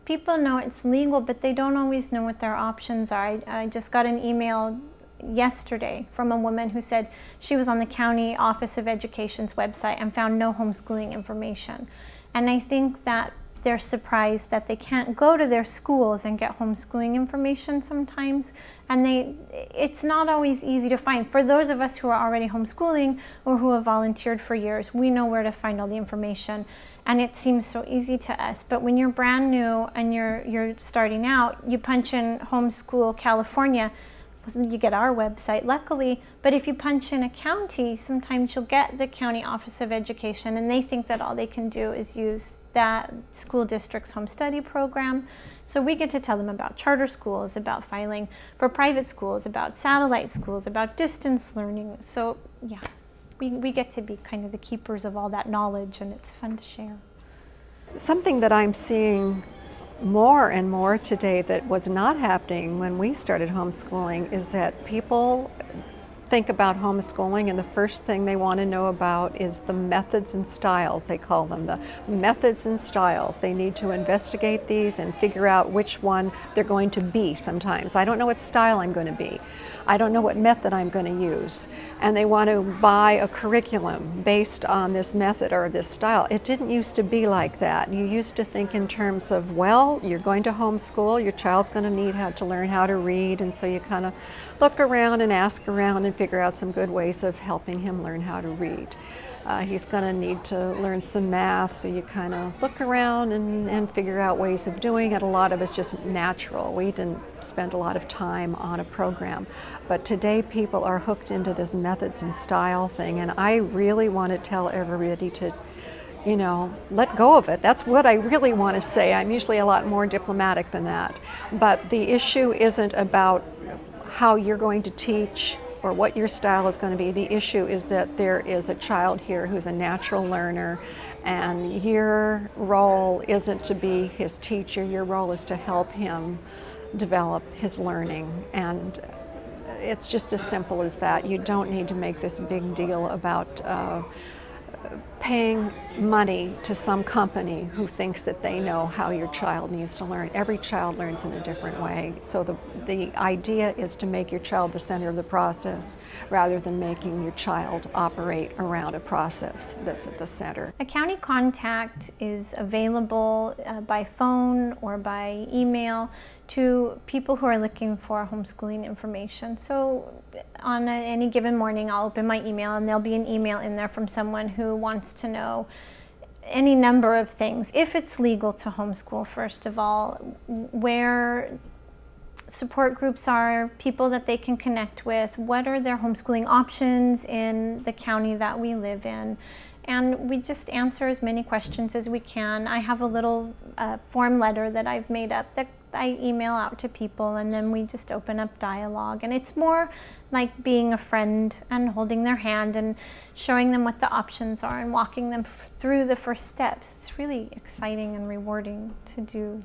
people know it's legal, but they don't always know what their options are. I just got an email yesterday from a woman who said she was on the County Office of Education's website and found no homeschooling information. And I think that they're surprised that they can't go to their schools and get homeschooling information sometimes. And it's not always easy to find. For those of us who are already homeschooling or who have volunteered for years, we know where to find all the information. And it seems so easy to us. But when you're brand new and you're starting out, you punch in Homeschool California, you get our website, luckily. But if you punch in a county, sometimes you'll get the County Office of Education, and they think that all they can do is use that school district's home study program. So we get to tell them about charter schools, about filing for private schools, about satellite schools, about distance learning. So yeah, we get to be kind of the keepers of all that knowledge, and it's fun to share. Something that I'm seeing more and more today that was not happening when we started homeschooling is that people think about homeschooling and the first thing they want to know about is the methods and styles. They call them the methods and styles. They need to investigate these and figure out which one they're going to be sometimes. I don't know what style I'm going to be. I don't know what method I'm going to use. And they want to buy a curriculum based on this method or this style. It didn't used to be like that. You used to think in terms of, well, you're going to homeschool, your child's going to need to learn how to read, and so you kind of look around and ask around and figure out some good ways of helping him learn how to read. He's going to need to learn some math, so you kind of look around and figure out ways of doing it. A lot of it's just natural. We didn't spend a lot of time on a program. But today people are hooked into this methods and style thing, and I really want to tell everybody to, you know, let go of it. That's what I really want to say. I'm usually a lot more diplomatic than that. But the issue isn't about how you're going to teach or what your style is going to be. The issue is that there is a child here who's a natural learner, and your role isn't to be his teacher. Your role is to help him develop his learning. And it's just as simple as that. You don't need to make this big deal about paying money to some company who thinks that they know how your child needs to learn. Every child learns in a different way. So the idea is to make your child the center of the process rather than making your child operate around a process that's at the center. A county contact is available by phone or by email to people who are looking for homeschooling information. So on any given morning, I'll open my email and there'll be an email in there from someone who wants to know any number of things. If it's legal to homeschool, first of all, where support groups are, people that they can connect with, what are their homeschooling options in the county that we live in. And we just answer as many questions as we can. I have a little form letter that I've made up that I email out to people, and then we just open up dialogue. And it's more like being a friend and holding their hand and showing them what the options are and walking them through the first steps. It's really exciting and rewarding to do.